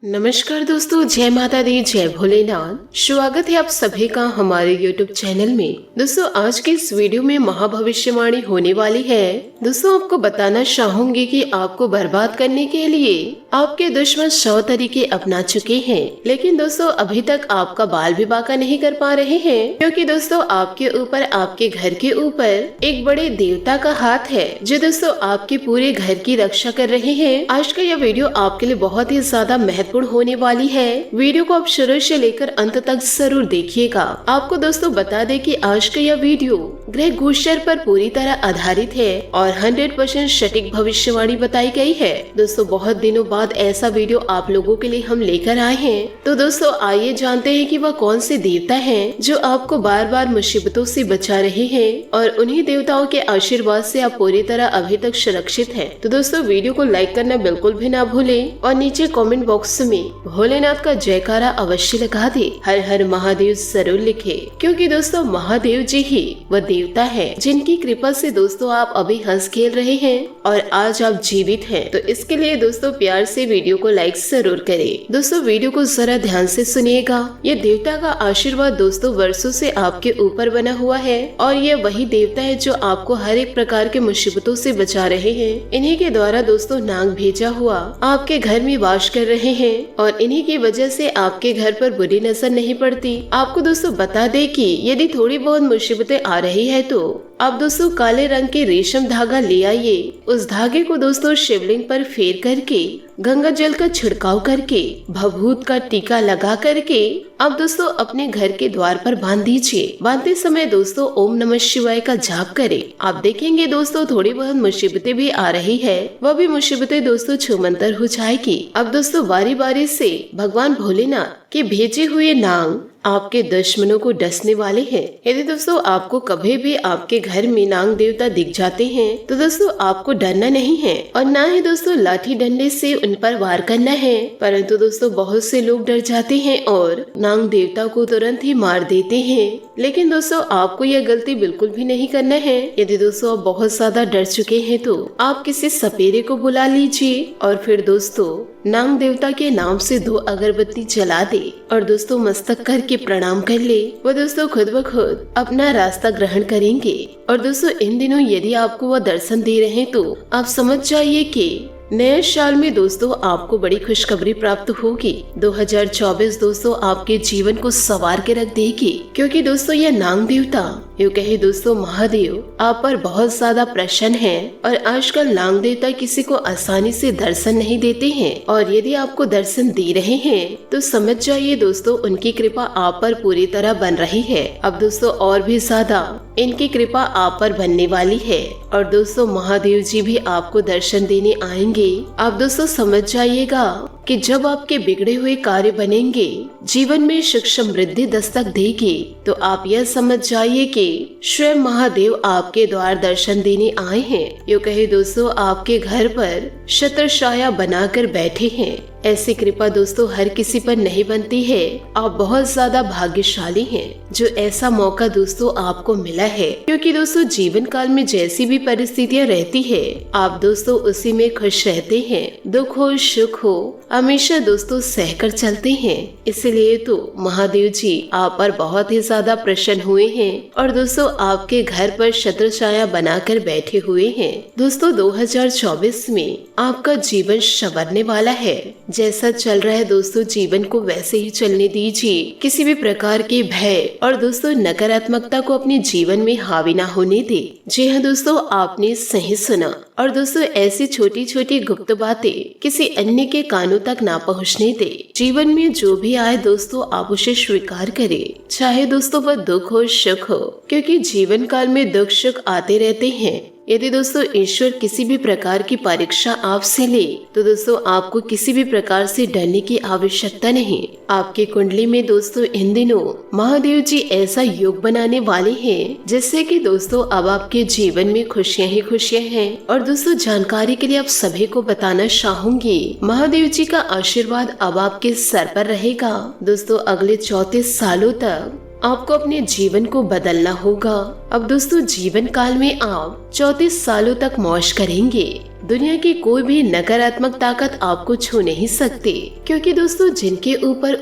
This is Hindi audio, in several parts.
नमस्कार दोस्तों, जय माता दी, जय भोलेनाथ। स्वागत है आप सभी का हमारे YouTube चैनल में। दोस्तों आज की इस वीडियो में महाभविष्यवाणी होने वाली है। दोस्तों आपको बताना चाहूंगी कि आपको बर्बाद करने के लिए आपके दुश्मन 100 तरीके अपना चुके हैं, लेकिन दोस्तों अभी तक आपका बाल भी बांका नहीं कर पा रहे हैं, क्योंकि दोस्तों आपके ऊपर, आपके घर के ऊपर एक बड़े देवता का हाथ है जो दोस्तों आपके पूरे घर की रक्षा कर रहे हैं। आज का यह वीडियो आपके लिए बहुत ही ज्यादा महत्वपूर्ण होने वाली है। वीडियो को आप शुरू से लेकर अंत तक जरूर देखिएगा। आपको दोस्तों बता दें कि आज का यह वीडियो ग्रह गोचर पर पूरी तरह आधारित है और 100% सटीक भविष्यवाणी बताई गई है। दोस्तों बहुत दिनों बाद ऐसा वीडियो आप लोगों के लिए हम लेकर आए हैं। तो दोस्तों आइए जानते हैं कि वह कौन से देवता हैं जो आपको बार बार मुसीबतों से बचा रहे हैं और उन्हीं देवताओं के आशीर्वाद से आप पूरी तरह अभी तक सुरक्षित हैं। तो दोस्तों वीडियो को लाइक करना बिल्कुल भी ना भूलें और नीचे कमेंट बॉक्स में भोलेनाथ का जयकारा अवश्य लगा दे, हर हर महादेव जरूर लिखे, क्योंकि दोस्तों महादेव जी ही वह देवता है जिनकी कृपा से दोस्तों आप अभी हंस खेल रहे हैं और आज आप जीवित हैं। तो इसके लिए दोस्तों प्यार से वीडियो को लाइक जरूर करें। दोस्तों वीडियो को जरा ध्यान से सुनिएगा। ये देवता का आशीर्वाद दोस्तों वर्षों से आपके ऊपर बना हुआ है और ये वही देवता है जो आपको हर एक प्रकार के मुसीबतों से बचा रहे हैं। इन्हीं के द्वारा दोस्तों नाग भेजा हुआ आपके घर में वास कर रहे हैं और इन्हीं की वजह से आपके घर पर बुरी नजर नहीं पड़ती। आपको दोस्तों बता दे कि यदि थोड़ी बहुत मुसीबतें आ रही है तो आप दोस्तों काले रंग के रेशम धागा ले आइए। उस धागे को दोस्तों शिवलिंग पर फेर करके गंगा जल का छिड़काव करके भभूत का टीका लगा करके आप दोस्तों अपने घर के द्वार पर बांध दीजिए। बांधते समय दोस्तों ओम नमः शिवाय का जाप करें। आप देखेंगे दोस्तों थोड़ी बहुत मुसीबतें भी आ रही है, वह भी मुसीबतें दोस्तों छूमंतर हो जाएगी। अब दोस्तों बारी बारी से भगवान भोलेनाथ के भेजे हुए नाग आपके दुश्मनों को डसने वाले हैं। यदि दोस्तों आपको कभी भी आपके घर में नाग देवता दिख जाते हैं तो दोस्तों आपको डरना नहीं है और ना ही दोस्तों लाठी डंडे से उन पर वार करना है, परंतु दोस्तों बहुत से लोग डर जाते हैं और नाग देवता को तुरंत ही मार देते हैं। लेकिन दोस्तों आपको यह गलती बिल्कुल भी नहीं करना है। यदि दोस्तों आप बहुत ज्यादा डर चुके हैं तो आप किसी सपेरे को बुला लीजिए और फिर दोस्तों नाग देवता के नाम से 2 अगरबत्ती जला दे और दोस्तों मस्तक करके प्रणाम कर ले। वो दोस्तों खुद ब खुद अपना रास्ता ग्रहण करेंगे और दोस्तों इन दिनों यदि आपको वह दर्शन दे रहे हैं तो आप समझ जाइए कि नए साल में दोस्तों आपको बड़ी खुशखबरी प्राप्त होगी। 2024 दोस्तों आपके जीवन को संवार के रख देगी, क्योंकि दोस्तों यह नाग देवता, यूँ कहे दोस्तों महादेव आप पर बहुत ज्यादा प्रसन्न हैं और आजकल नाग देवता किसी को आसानी से दर्शन नहीं देते हैं और यदि आपको दर्शन दे रहे हैं तो समझ जाइए दोस्तों उनकी कृपा आप पर पूरी तरह बन रही है। अब दोस्तों और भी ज्यादा इनकी कृपा आप पर बनने वाली है और दोस्तों महादेव जी भी आपको दर्शन देने आएंगे। आप दोस्तों समझ जाइएगा कि जब आपके बिगड़े हुए कार्य बनेंगे, जीवन में सुख समृद्धि दस्तक देगी, तो आप यह समझ जाइए कि स्वयं महादेव आपके द्वार दर्शन देने आए हैं। यूँ कहे दोस्तों आपके घर पर छत्रछाया बनाकर बैठे हैं। ऐसी कृपा दोस्तों हर किसी पर नहीं बनती है। आप बहुत ज्यादा भाग्यशाली हैं जो ऐसा मौका दोस्तों आपको मिला है, क्योंकि दोस्तों जीवन काल में जैसी भी परिस्थितियाँ रहती है आप दोस्तों उसी में खुश रहते हैं। दुख हो सुख हो हमेशा दोस्तों सहकर चलते हैं। इसलिए तो महादेव जी आप पर बहुत ही ज्यादा प्रसन्न हुए हैं और दोस्तों आपके घर पर छत्रछाया बनाकर बैठे हुए हैं। दोस्तों 2024 में आपका जीवन संवरने वाला है। जैसा चल रहा है दोस्तों जीवन को वैसे ही चलने दीजिए। किसी भी प्रकार के भय और दोस्तों नकारात्मकता को अपने जीवन में हावी ना होने दे। जी हाँ दोस्तों आपने सही सुना और दोस्तों ऐसी छोटी छोटी गुप्त बातें किसी अन्य के कानों तक ना पहुँचने दे। जीवन में जो भी आए दोस्तों आप उसे स्वीकार करें, चाहे दोस्तों वह दुख हो सुख हो, क्योंकि जीवन काल में दुख सुख आते रहते हैं। यदि दोस्तों ईश्वर किसी भी प्रकार की परीक्षा आपसे ले तो दोस्तों आपको किसी भी प्रकार से डरने की आवश्यकता नहीं। आपकी कुंडली में दोस्तों इन दिनों महादेव जी ऐसा योग बनाने वाले हैं जिससे कि दोस्तों अब आपके जीवन में खुशियां ही खुशियां हैं। और दोस्तों जानकारी के लिए आप सभी को बताना चाहूंगी महादेव जी का आशीर्वाद अब आपके सर पर रहेगा। दोस्तों अगले 34 सालों तक आपको अपने जीवन को बदलना होगा। अब दोस्तों जीवन काल में आप 34 सालों तक मौज करेंगे। दुनिया की कोई भी नकारात्मक ताकत आपको छू नहीं सकती, क्योंकि दोस्तों जिनके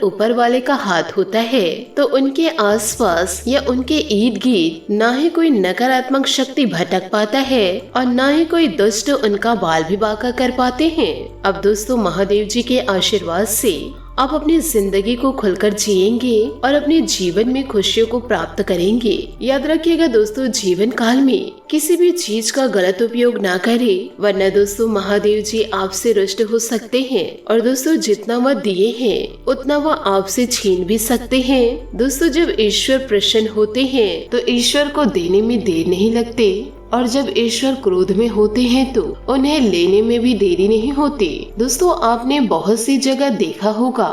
ऊपर वाले का हाथ होता है तो उनके आसपास या उनके इर्द गिर्द ना ही कोई नकारात्मक शक्ति भटक पाता है और ना ही कोई दुष्ट उनका बाल भी बांका कर पाते हैं। अब दोस्तों महादेव जी के आशीर्वाद से आप अपनी जिंदगी को खुलकर जिएंगे और अपने जीवन में खुशियों को प्राप्त करेंगे। याद रखिएगा दोस्तों, जीवन काल में किसी भी चीज का गलत उपयोग ना करें, वरना दोस्तों महादेव जी आपसे रुष्ट हो सकते हैं और दोस्तों जितना वह दिए हैं उतना वह आपसे छीन भी सकते हैं। दोस्तों जब ईश्वर प्रसन्न होते हैं तो ईश्वर को देने में देर नहीं लगते, और जब ईश्वर क्रोध में होते हैं तो उन्हें लेने में भी देरी नहीं होती। दोस्तों आपने बहुत सी जगह देखा होगा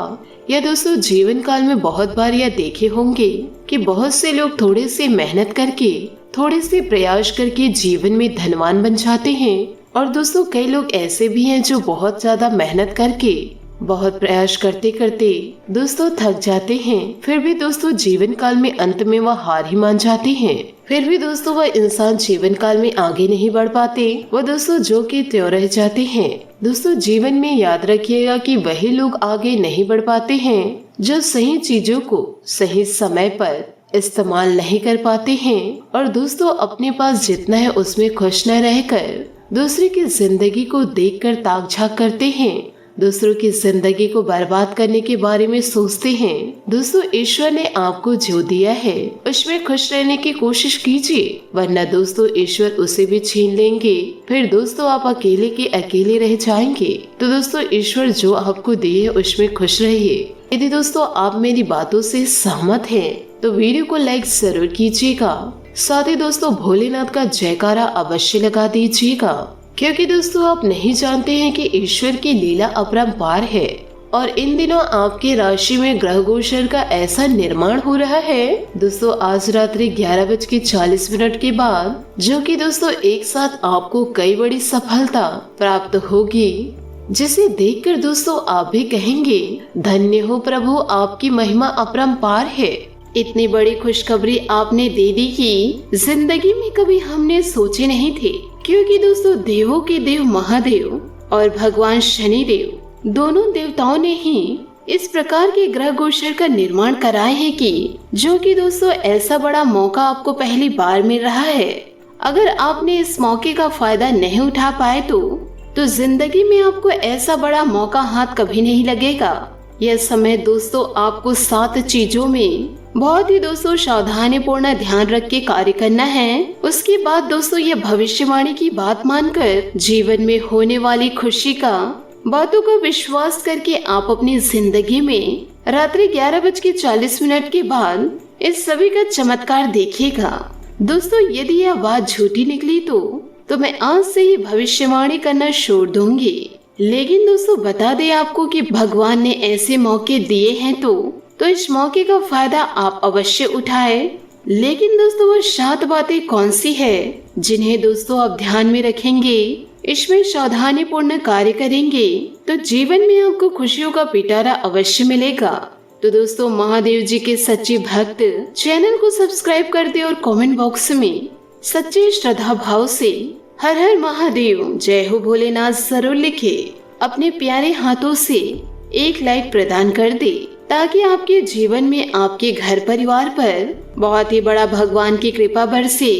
या दोस्तों जीवन काल में बहुत बार यह देखे होंगे कि बहुत से लोग थोड़े से मेहनत करके, थोड़े से प्रयास करके जीवन में धनवान बन जाते हैं, और दोस्तों कई लोग ऐसे भी हैं जो बहुत ज्यादा मेहनत करके, बहुत प्रयास करते करते दोस्तों थक जाते हैं, फिर भी दोस्तों जीवन काल में अंत में वह हार ही मान जाते हैं। फिर भी दोस्तों वह इंसान जीवन काल में आगे नहीं बढ़ पाते, वह दोस्तों जो कि त्यों रह जाते हैं। दोस्तों जीवन में याद रखिएगा कि वही लोग आगे नहीं बढ़ पाते हैं जो सही चीजों को सही समय पर इस्तेमाल नहीं कर पाते हैं, और दोस्तों अपने पास जितना है उसमें खुश न रहकर दूसरे की जिंदगी को देखकर ताक झांक करते हैं, दूसरों की जिंदगी को बर्बाद करने के बारे में सोचते हैं। दोस्तों ईश्वर ने आपको जो दिया है उसमें खुश रहने की कोशिश कीजिए, वरना दोस्तों ईश्वर उसे भी छीन लेंगे, फिर दोस्तों आप अकेले के अकेले रह जाएंगे। तो दोस्तों ईश्वर जो आपको दिए उसमें खुश रहिए। यदि दोस्तों आप मेरी बातों से सहमत हैं तो वीडियो को लाइक जरूर कीजिएगा, साथ ही दोस्तों भोलेनाथ का जयकारा अवश्य लगा दीजिएगा, क्योंकि दोस्तों आप नहीं जानते हैं कि ईश्वर की लीला अपरंपार है। और इन दिनों आपके राशि में ग्रह गोचर का ऐसा निर्माण हो रहा है दोस्तों, आज रात्रि 11:40 के बाद, जो कि दोस्तों एक साथ आपको कई बड़ी सफलता प्राप्त होगी, जिसे देखकर दोस्तों आप भी कहेंगे धन्य हो प्रभु, आपकी महिमा अपरंपार है। इतनी बड़ी खुशखबरी आपने दे दी कि जिंदगी में कभी हमने सोचे नहीं थे, क्योंकि दोस्तों देवों के देव महादेव और भगवान शनिदेव दोनों देवताओं ने ही इस प्रकार के ग्रह गोचर का निर्माण कराए हैं कि जो कि दोस्तों ऐसा बड़ा मौका आपको पहली बार मिल रहा है। अगर आपने इस मौके का फायदा नहीं उठा पाए तो जिंदगी में आपको ऐसा बड़ा मौका हाथ कभी नहीं लगेगा। यह समय दोस्तों आपको 7 चीजों में बहुत ही दोस्तों सावधानी पूर्ण ध्यान रख के कार्य करना है। उसके बाद दोस्तों ये भविष्यवाणी की बात मानकर जीवन में होने वाली खुशी का बातों का विश्वास करके आप अपनी जिंदगी में रात्रि 11:40 के बाद इस सभी का चमत्कार देखिएगा। दोस्तों यदि यह बात झूठी निकली तो मैं आज से ही भविष्यवाणी करना छोड़ दूंगी। लेकिन दोस्तों बता दें आपको कि भगवान ने ऐसे मौके दिए हैं तो इस मौके का फायदा आप अवश्य उठाएं। लेकिन दोस्तों वो 7 बातें कौन सी है जिन्हें दोस्तों आप ध्यान में रखेंगे, इसमें सावधानी पूर्ण कार्य करेंगे तो जीवन में आपको खुशियों का पिटारा अवश्य मिलेगा। तो दोस्तों महादेव जी के सच्चे भक्त चैनल को सब्सक्राइब कर दे और कमेंट बॉक्स में सच्चे श्रद्धा भाव से हर हर महादेव जय हो भोलेनाथ जरूर लिखे। अपने प्यारे हाथों से एक लाइक प्रदान कर दे, ताकि आपके जीवन में आपके घर परिवार पर बहुत ही बड़ा भगवान की कृपा बरसे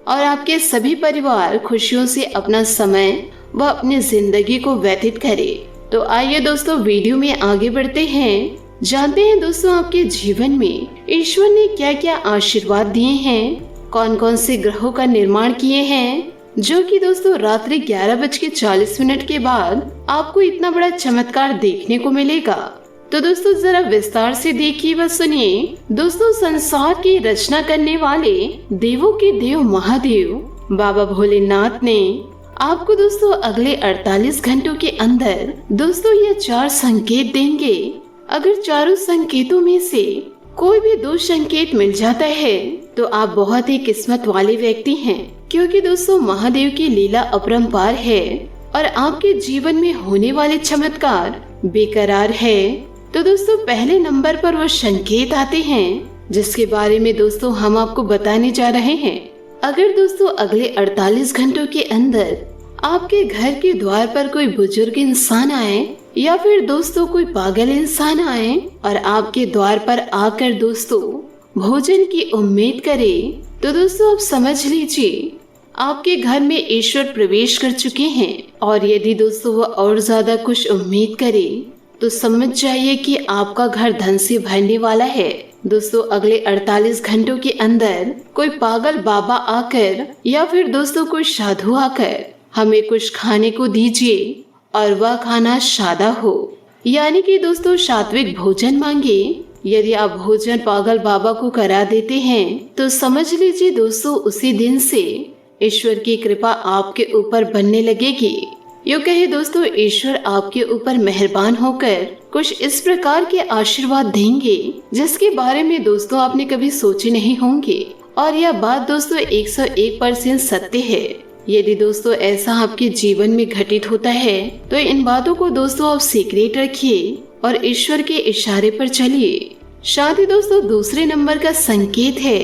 और आपके सभी परिवार खुशियों से अपना समय व अपनी जिंदगी को व्यतीत करे। तो आइए दोस्तों वीडियो में आगे बढ़ते हैं, जानते हैं दोस्तों आपके जीवन में ईश्वर ने क्या क्या आशीर्वाद दिए हैं, कौन कौन से ग्रहों का निर्माण किए हैं, जो कि दोस्तों रात्रि 11:40 के बाद आपको इतना बड़ा चमत्कार देखने को मिलेगा। तो दोस्तों जरा विस्तार से देखिए व सुनिए। दोस्तों संसार की रचना करने वाले देवों के देव महादेव बाबा भोलेनाथ ने आपको दोस्तों अगले 48 घंटों के अंदर दोस्तों ये 4 संकेत देंगे। अगर चारों संकेतों में से कोई भी 2 संकेत मिल जाता है तो आप बहुत ही किस्मत वाले व्यक्ति हैं, क्योंकि दोस्तों महादेव की लीला अपरंपार है और आपके जीवन में होने वाले चमत्कार बेकरार है। तो दोस्तों पहले नंबर पर वो संकेत आते हैं जिसके बारे में दोस्तों हम आपको बताने जा रहे हैं। अगर दोस्तों अगले 48 घंटों के अंदर आपके घर के द्वार पर कोई बुजुर्ग इंसान आए या फिर दोस्तों कोई पागल इंसान आए और आपके द्वार पर आकर दोस्तों भोजन की उम्मीद करे, तो दोस्तों आप समझ लीजिए आपके घर में ईश्वर प्रवेश कर चुके हैं। और यदि दोस्तों वो और ज्यादा कुछ उम्मीद करे तो समझ जाइए कि आपका घर धन से भरने वाला है। दोस्तों अगले 48 घंटों के अंदर कोई पागल बाबा आकर या फिर दोस्तों कोई साधु आकर हमें कुछ खाने को दीजिए और वह खाना सादा हो, यानी कि दोस्तों सात्विक भोजन मांगे। यदि आप भोजन पागल बाबा को करा देते हैं तो समझ लीजिए दोस्तों उसी दिन से ईश्वर की कृपा आपके ऊपर बनने लगेगी। यूँ कहे दोस्तों ईश्वर आपके ऊपर मेहरबान होकर कुछ इस प्रकार के आशीर्वाद देंगे जिसके बारे में दोस्तों आपने कभी सोचे नहीं होंगे। और यह बात दोस्तों 101% सत्य है। यदि दोस्तों ऐसा आपके जीवन में घटित होता है तो इन बातों को दोस्तों आप सीक्रेट रखिए और ईश्वर के इशारे पर चलिए। साथ ही दोस्तों दूसरे नंबर का संकेत है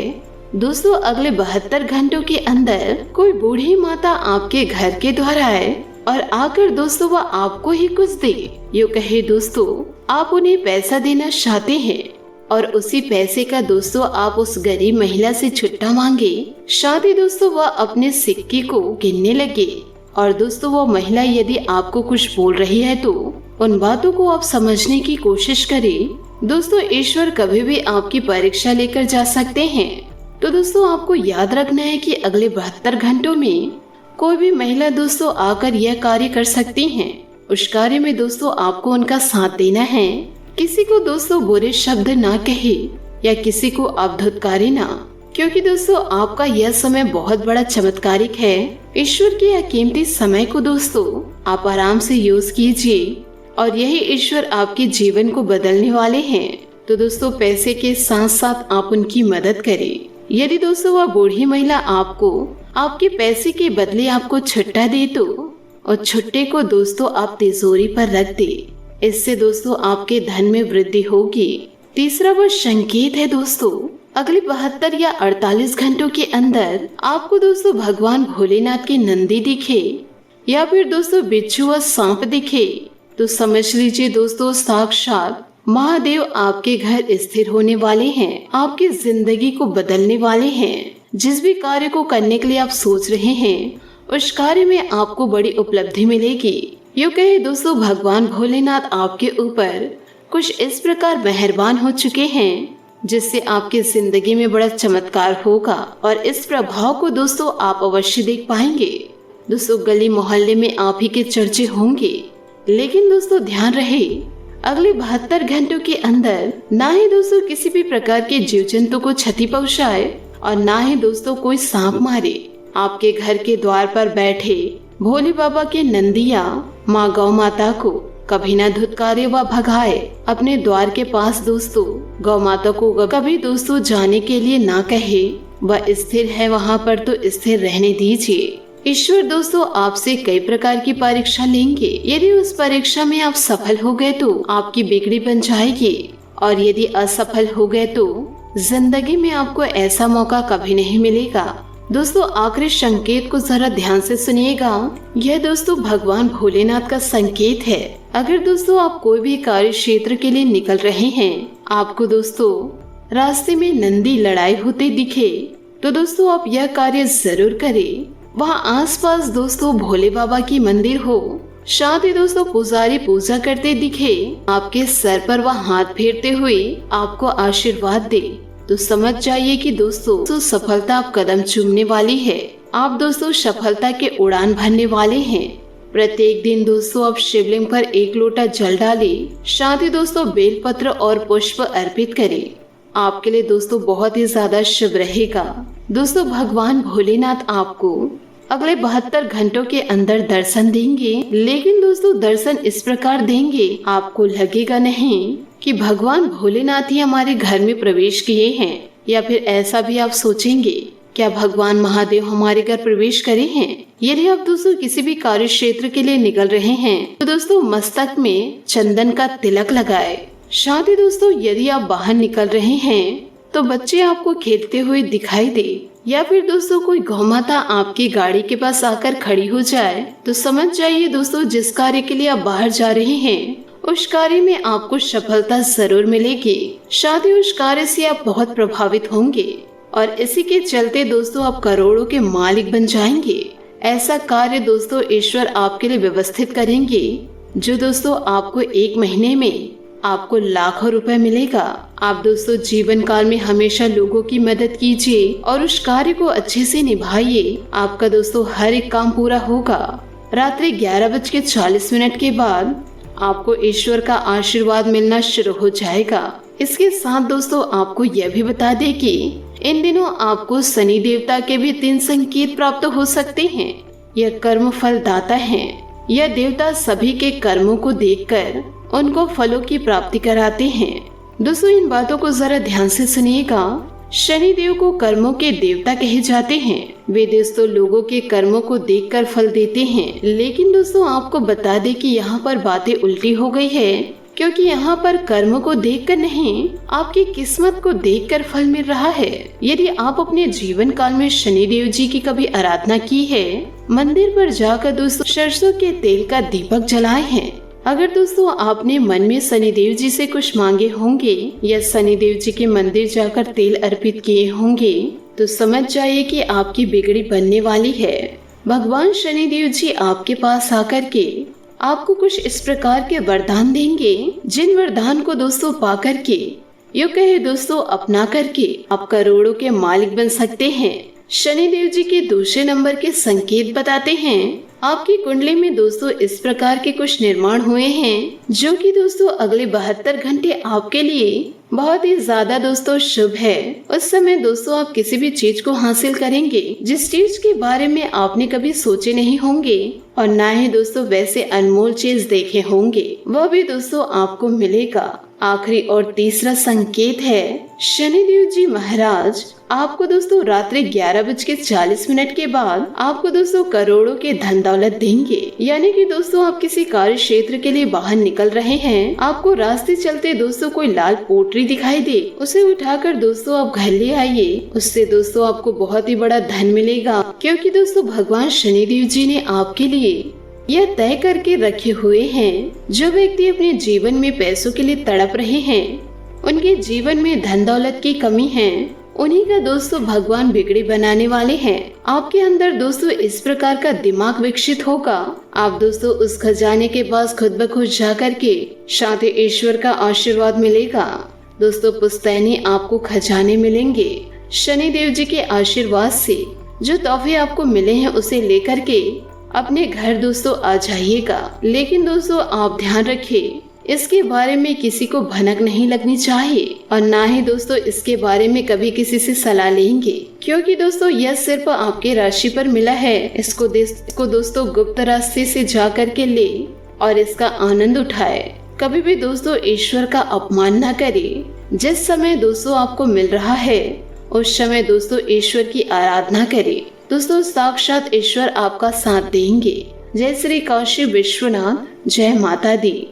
दोस्तों अगले 72 घंटों के अंदर कोई बूढ़ी माता आपके घर के द्वार आए और आकर दोस्तों वह आपको ही कुछ दे। यूँ कहे दोस्तों आप उन्हें पैसा देना चाहते हैं और उसी पैसे का दोस्तों आप उस गरीब महिला से छुट्टा मांगे। साथ ही दोस्तों वह अपने सिक्के को गिनने लगे और दोस्तों वो महिला यदि आपको कुछ बोल रही है तो उन बातों को आप समझने की कोशिश करें। दोस्तों ईश्वर कभी भी आपकी परीक्षा लेकर जा सकते हैं। तो दोस्तों आपको याद रखना है कि अगले 72 घंटों में कोई भी महिला दोस्तों आकर यह कार्य कर सकती हैं। उस कार्य में दोस्तों आपको उनका साथ देना है। किसी को दोस्तों बुरे शब्द ना कहे या किसी को आप धुतकारे ना, क्योंकि दोस्तों आपका यह समय बहुत बड़ा चमत्कारिक है। ईश्वर के यह कीमती समय को दोस्तों आप आराम से यूज कीजिए और यही ईश्वर आपके जीवन को बदलने वाले हैं। तो दोस्तों पैसे के साथ साथ आप उनकी मदद करें। यदि दोस्तों वह बूढ़ी महिला आपको आपके पैसे के बदले आपको छुट्टा दे तो और छुट्टे को दोस्तों आप तिजोरी पर रख दे। इससे दोस्तों आपके धन में वृद्धि होगी। तीसरा वो संकेत है दोस्तों अगले 72 या 48 घंटों के अंदर आपको दोस्तों भगवान भोलेनाथ के नंदी दिखे या फिर दोस्तों बिच्छू व सांप दिखे तो समझ लीजिए दोस्तों साक्षात महादेव आपके घर स्थिर होने वाले हैं, आपकी जिंदगी को बदलने वाले हैं। जिस भी कार्य को करने के लिए आप सोच रहे हैं उस कार्य में आपको बड़ी उपलब्धि मिलेगी। यूँ कहे दोस्तों भगवान भोलेनाथ आपके ऊपर कुछ इस प्रकार मेहरबान हो चुके हैं जिससे आपकी जिंदगी में बड़ा चमत्कार होगा और इस प्रभाव को दोस्तों आप अवश्य देख पाएंगे। दोस्तों गली मोहल्ले में आप ही के चर्चे होंगे, लेकिन दोस्तों ध्यान रहे अगले 72 घंटों के अंदर ना ही दोस्तों किसी भी प्रकार के जीव जंतु को क्षति पहुंचाए और ना ही दोस्तों कोई सांप मारे। आपके घर के द्वार पर बैठे भोले बाबा के नंदिया माँ गौ माता को कभी न धुतकारे व भगाए। अपने द्वार के पास दोस्तों गौ माता को कभी दोस्तों जाने के लिए ना कहे। वह स्थिर है वहाँ पर तो स्थिर रहने दीजिए। ईश्वर दोस्तों आपसे कई प्रकार की परीक्षा लेंगे। यदि उस परीक्षा में आप सफल हो गए तो आपकी बिगड़ी बन जाएगी और यदि असफल हो गए तो जिंदगी में आपको ऐसा मौका कभी नहीं मिलेगा। दोस्तों आखिरी संकेत को जरा ध्यान से सुनिएगा। यह दोस्तों भगवान भोलेनाथ का संकेत है। अगर दोस्तों आप कोई भी कार्य क्षेत्र के लिए निकल रहे हैं, आपको दोस्तों रास्ते में नंदी लड़ाई होते दिखे तो दोस्तों आप यह कार्य जरूर करें। वहाँ आसपास दोस्तों भोले बाबा की मंदिर हो, साथ ही दोस्तों पुजारी पूजा करते दिखे, आपके सर पर वह हाथ फेरते हुए आपको आशीर्वाद दे तो समझ जाइए कि दोस्तों सफलता आप कदम चूमने वाली है। आप दोस्तों सफलता के उड़ान भरने वाले हैं। प्रत्येक दिन दोस्तों आप शिवलिंग पर 1 लोटा जल डाले, साथ ही दोस्तों बेलपत्र और पुष्प अर्पित करें। आपके लिए दोस्तों बहुत ही ज्यादा शुभ रहेगा। दोस्तों भगवान भोलेनाथ आपको अगले 72 घंटों के अंदर दर्शन देंगे, लेकिन दोस्तों दर्शन इस प्रकार देंगे आपको लगेगा नहीं कि भगवान भोलेनाथ ही हमारे घर में प्रवेश किए हैं, या फिर ऐसा भी आप सोचेंगे क्या भगवान महादेव हमारे घर प्रवेश करे हैं। यदि आप दोस्तों किसी भी कार्य क्षेत्र के लिए निकल रहे हैं तो दोस्तों मस्तक में चंदन का तिलक लगाए। साथ ही दोस्तों यदि आप बाहर निकल रहे हैं तो बच्चे आपको खेलते हुए दिखाई दे, या फिर दोस्तों कोई गौ माता आपकी गाड़ी के पास आकर खड़ी हो जाए, तो समझ जाइए दोस्तों जिस कार्य के लिए आप बाहर जा रहे हैं उस कार्य में आपको सफलता जरूर मिलेगी। शायद ही उस कार्य से आप बहुत प्रभावित होंगे और इसी के चलते दोस्तों आप करोड़ों के मालिक बन जाएंगे। ऐसा कार्य दोस्तों ईश्वर आपके लिए व्यवस्थित करेंगे जो दोस्तों आपको 1 महीने में आपको लाखों रुपए मिलेगा। आप दोस्तों जीवन काल में हमेशा लोगों की मदद कीजिए और उस कार्य को अच्छे से निभाइए। आपका दोस्तों हर एक काम पूरा होगा। रात्रि 11:40 के बाद आपको ईश्वर का आशीर्वाद मिलना शुरू हो जाएगा। इसके साथ दोस्तों आपको यह भी बता दें कि इन दिनों आपको शनि देवता के भी 3 संकेत प्राप्त हो सकते हैं। यह कर्म फल दाता है। यह देवता सभी के कर्मों को देखकर उनको फलों की प्राप्ति कराते हैं। दोस्तों इन बातों को जरा ध्यान से सुनिएगा। शनि देव को कर्मों के देवता कहे जाते हैं। वे दोस्तों लोगों के कर्मों को देखकर फल देते हैं। लेकिन दोस्तों आपको बता दें कि यहाँ पर बातें उल्टी हो गई है, क्योंकि यहाँ पर कर्मों को देखकर नहीं, आपकी किस्मत को देखकर फल मिल रहा है। यदि आप अपने जीवन काल में शनि देव जी की कभी आराधना की है, मंदिर पर जाकर दोस्तों सरसों के तेल का दीपक जलाए हैं, अगर दोस्तों आपने मन में शनि देव जी से कुछ मांगे होंगे या शनि देव जी के मंदिर जाकर तेल अर्पित किए होंगे, तो समझ जाइए कि आपकी बिगड़ी बनने वाली है। भगवान शनि देव जी आपके पास आकर के आपको कुछ इस प्रकार के वरदान देंगे, जिन वरदान को दोस्तों पा करके यो कहे दोस्तों अपना करके आप करोड़ों के मालिक बन सकते हैं। शनि देव जी के दूसरे नंबर के संकेत बताते हैं। आपकी कुंडली में दोस्तों इस प्रकार के कुछ निर्माण हुए हैं जो कि दोस्तों अगले 72 घंटे आपके लिए बहुत ही ज्यादा दोस्तों शुभ है। उस समय दोस्तों आप किसी भी चीज को हासिल करेंगे जिस चीज के बारे में आपने कभी सोचे नहीं होंगे और ना ही दोस्तों वैसे अनमोल चीज देखे होंगे, वह भी दोस्तों आपको मिलेगा। आखिरी और तीसरा संकेत है शनि देव जी महाराज आपको दोस्तों रात्रि 11:40 के बाद आपको दोस्तों करोड़ों के धन दौलत देंगे। यानी कि दोस्तों आप किसी कार्य क्षेत्र के लिए बाहर निकल रहे हैं, आपको रास्ते चलते दोस्तों कोई लाल पोटली दिखाई दे, उसे उठाकर दोस्तों आप घर ले आइए। उससे दोस्तों आपको बहुत ही बड़ा धन मिलेगा, क्योंकि दोस्तों भगवान शनि देव जी ने आपके लिए यह तय करके रखे हुए हैं, जो व्यक्ति अपने जीवन में पैसों के लिए तड़प रहे हैं, उनके जीवन में धन दौलत की कमी है, उन्हीं का दोस्तों भगवान बिगड़ी बनाने वाले हैं। आपके अंदर दोस्तों इस प्रकार का दिमाग विकसित होगा। आप दोस्तों उस खजाने के पास खुद ब खुद जा करके शांति ईश्वर का आशीर्वाद मिलेगा। दोस्तों पुश्तैनी आपको खजाने मिलेंगे। शनि देव जी के आशीर्वाद से जो तोहफे आपको मिले हैं उसे लेकर के अपने घर दोस्तों आ जाइएगा। लेकिन दोस्तों आप ध्यान रखिए, इसके बारे में किसी को भनक नहीं लगनी चाहिए और ना ही दोस्तों इसके बारे में कभी किसी से सलाह लेंगे, क्योंकि दोस्तों यह सिर्फ आपके राशि पर मिला है। इसको दोस्तों गुप्त रास्ते से जा कर के ले और इसका आनंद उठाए। कभी भी दोस्तों ईश्वर का अपमान न करे। जिस समय दोस्तों आपको मिल रहा है उस समय दोस्तों ईश्वर की आराधना करे। दोस्तों साक्षात ईश्वर आपका साथ देंगे। जय श्री काशी विश्वनाथ, जय माता दी।